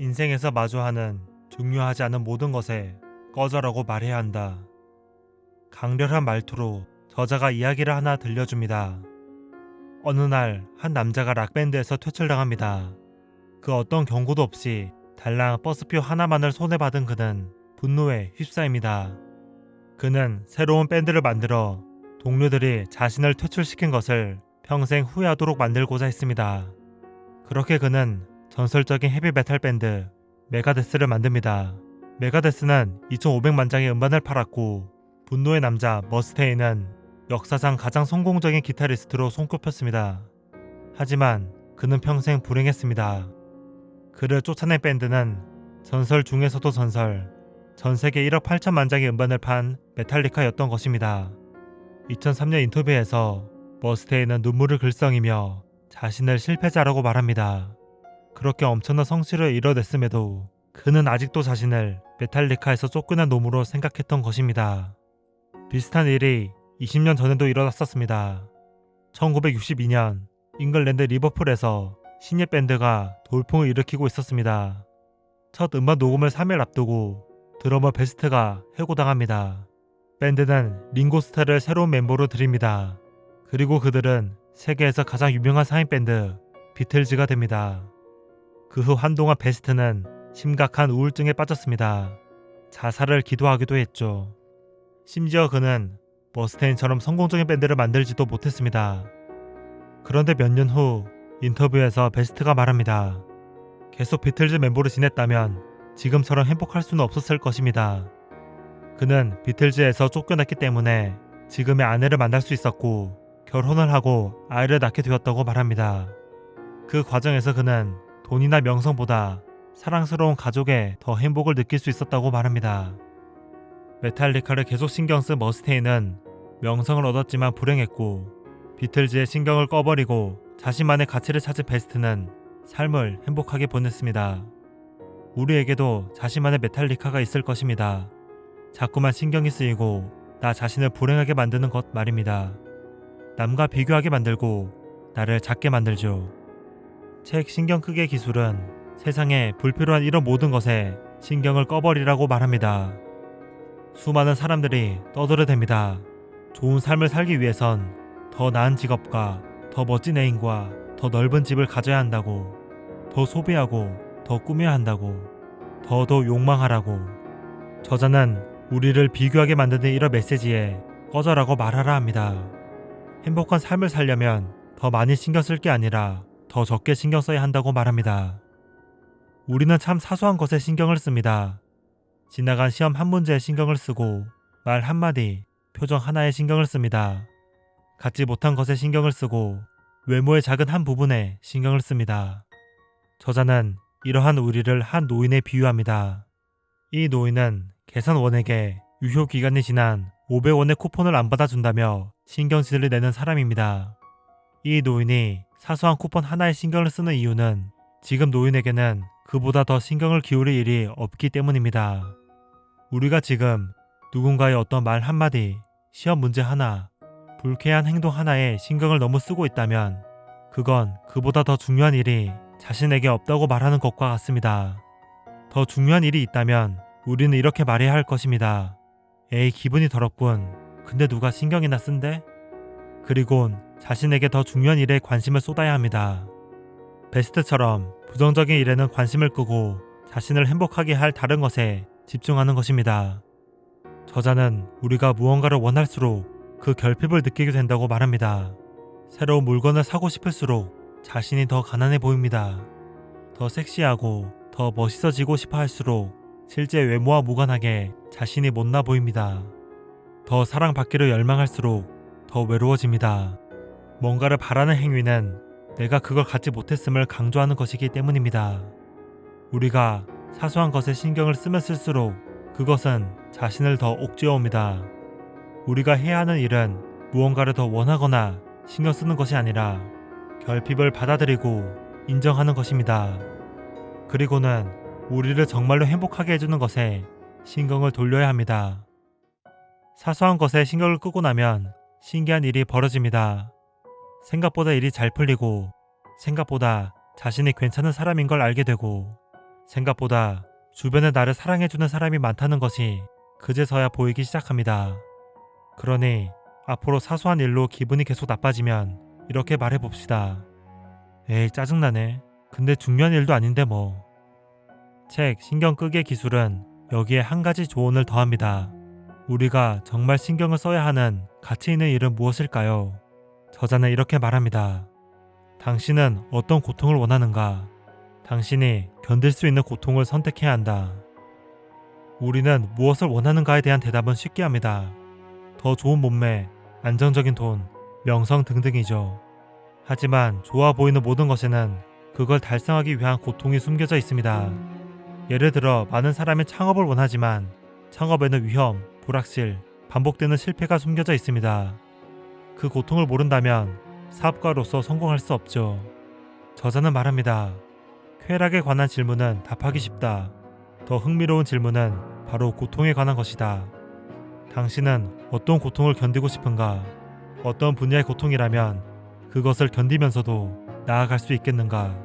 인생에서 마주하는 중요하지 않은 모든 것에 꺼져라고 말해야 한다. 강렬한 말투로 저자가 이야기를 하나 들려줍니다. 어느 날 한 남자가 락밴드에서 퇴출당합니다. 그 어떤 경고도 없이 달랑 버스표 하나만을 손에 받은 그는 분노에 휩싸입니다. 그는 새로운 밴드를 만들어 동료들이 자신을 퇴출시킨 것을 평생 후회하도록 만들고자 했습니다. 그렇게 그는 전설적인 헤비메탈 밴드 메가데스를 만듭니다. 메가데스는 2,500만 장의 음반을 팔았고 분노의 남자 머스테인은 역사상 가장 성공적인 기타리스트로 손꼽혔습니다. 하지만 그는 평생 불행했습니다. 그를 쫓아낸 밴드는 전설 중에서도 전설, 전 세계 1억 8천만 장의 음반을 판 메탈리카였던 것입니다. 2003년 인터뷰에서 머스테인은 눈물을 글썽이며 자신을 실패자라고 말합니다. 그렇게 엄청난 성취를 이뤄냈음에도 그는 아직도 자신을 메탈리카에서 쫓겨난 놈으로 생각했던 것입니다. 비슷한 일이 20년 전에도 일어났었습니다. 1962년 잉글랜드 리버풀에서 신예 밴드가 돌풍을 일으키고 있었습니다. 첫 음반 녹음을 3일 앞두고 드러머 베스트가 해고당합니다. 밴드는 링고스타를 새로운 멤버로 들입니다. 그리고 그들은 세계에서 가장 유명한 4인 밴드 비틀즈가 됩니다. 그 후 한동안 베스트는 심각한 우울증에 빠졌습니다. 자살을 기도하기도 했죠. 심지어 그는 머스테인처럼 성공적인 밴드를 만들지도 못했습니다. 그런데 몇 년 후 인터뷰에서 베스트가 말합니다. 계속 비틀즈 멤버로 지냈다면 지금처럼 행복할 수는 없었을 것입니다. 그는 비틀즈에서 쫓겨났기 때문에 지금의 아내를 만날 수 있었고 결혼을 하고 아이를 낳게 되었다고 말합니다. 그 과정에서 그는 돈이나 명성보다 사랑스러운 가족에 더 행복을 느낄 수 있었다고 말합니다. 메탈리카를 계속 신경 쓴 머스테인은 명성을 얻었지만 불행했고 비틀즈의 신경을 꺼버리고 자신만의 가치를 찾은 베스트는 삶을 행복하게 보냈습니다. 우리에게도 자신만의 메탈리카가 있을 것입니다. 자꾸만 신경이 쓰이고 나 자신을 불행하게 만드는 것 말입니다. 남과 비교하게 만들고 나를 작게 만들죠. 책 신경 끄기의 기술은 세상에 불필요한 이런 모든 것에 신경을 꺼버리라고 말합니다. 수많은 사람들이 떠들어댑니다. 좋은 삶을 살기 위해선 더 나은 직업과 더 멋진 애인과 더 넓은 집을 가져야 한다고, 더 소비하고 더 꾸며야 한다고, 더 욕망하라고. 저자는 우리를 비교하게 만드는 이런 메시지에 꺼져라고 말하라 합니다. 행복한 삶을 살려면 더 많이 신경 쓸 게 아니라 더 적게 신경 써야 한다고 말합니다. 우리는 참 사소한 것에 신경을 씁니다. 지나간 시험 한 문제에 신경을 쓰고 말 한마디, 표정 하나에 신경을 씁니다. 갖지 못한 것에 신경을 쓰고 외모의 작은 한 부분에 신경을 씁니다. 저자는 이러한 우리를 한 노인에 비유합니다. 이 노인은 계산원에게 유효기간이 지난 500원의 쿠폰을 안 받아준다며 신경질을 내는 사람입니다. 이 노인이 사소한 쿠폰 하나에 신경을 쓰는 이유는 지금 노인에게는 그보다 더 신경을 기울일 일이 없기 때문입니다. 우리가 지금 누군가의 어떤 말 한마디, 시험 문제 하나, 불쾌한 행동 하나에 신경을 너무 쓰고 있다면 그건 그보다 더 중요한 일이 자신에게 없다고 말하는 것과 같습니다. 더 중요한 일이 있다면 우리는 이렇게 말해야 할 것입니다. 에이, 기분이 더럽군. 근데 누가 신경이나 쓴대? 그리곤 자신에게 더 중요한 일에 관심을 쏟아야 합니다. 베스트처럼 부정적인 일에는 관심을 끄고 자신을 행복하게 할 다른 것에 집중하는 것입니다. 저자는 우리가 무언가를 원할수록 그 결핍을 느끼게 된다고 말합니다. 새로운 물건을 사고 싶을수록 자신이 더 가난해 보입니다. 더 섹시하고 더 멋있어지고 싶어 할수록 실제 외모와 무관하게 자신이 못나 보입니다. 더 사랑받기를 열망할수록 더 외로워집니다. 뭔가를 바라는 행위는 내가 그걸 갖지 못했음을 강조하는 것이기 때문입니다. 우리가 사소한 것에 신경을 쓰면 쓸수록 그것은 자신을 더 옥죄어옵니다. 우리가 해야 하는 일은 무언가를 더 원하거나 신경 쓰는 것이 아니라 결핍을 받아들이고 인정하는 것입니다. 그리고는 우리를 정말로 행복하게 해주는 것에 신경을 돌려야 합니다. 사소한 것에 신경을 끄고 나면 신기한 일이 벌어집니다. 생각보다 일이 잘 풀리고 생각보다 자신이 괜찮은 사람인 걸 알게 되고 생각보다 주변에 나를 사랑해주는 사람이 많다는 것이 그제서야 보이기 시작합니다. 그러니 앞으로 사소한 일로 기분이 계속 나빠지면 이렇게 말해봅시다. 에이, 짜증나네. 근데 중요한 일도 아닌데 뭐. 책 신경 끄기 기술은 여기에 한 가지 조언을 더합니다. 우리가 정말 신경을 써야 하는 가치 있는 일은 무엇일까요? 저자는 이렇게 말합니다. 당신은 어떤 고통을 원하는가? 당신이 견딜 수 있는 고통을 선택해야 한다. 우리는 무엇을 원하는가에 대한 대답은 쉽게 합니다. 더 좋은 몸매, 안정적인 돈, 명성 등등이죠. 하지만 좋아 보이는 모든 것에는 그걸 달성하기 위한 고통이 숨겨져 있습니다. 예를 들어 많은 사람이 창업을 원하지만 창업에는 위험, 불확실, 반복되는 실패가 숨겨져 있습니다. 그 고통을 모른다면 사업가로서 성공할 수 없죠. 저자는 말합니다. 쾌락에 관한 질문은 답하기 쉽다. 더 흥미로운 질문은 바로 고통에 관한 것이다. 당신은 어떤 고통을 견디고 싶은가? 어떤 분야의 고통이라면 그것을 견디면서도 나아갈 수 있겠는가?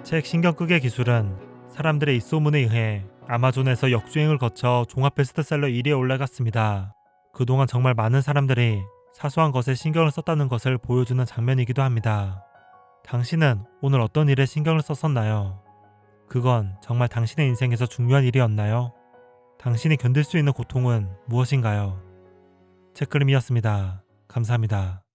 책 신경 끄기 기술은 사람들의 입소문에 의해 아마존에서 역주행을 거쳐 종합 베스트셀러 1위에 올라갔습니다. 그동안 정말 많은 사람들이 사소한 것에 신경을 썼다는 것을 보여주는 장면이기도 합니다. 당신은 오늘 어떤 일에 신경을 썼었나요? 그건 정말 당신의 인생에서 중요한 일이었나요? 당신이 견딜 수 있는 고통은 무엇인가요? 책그림이었습니다. 감사합니다.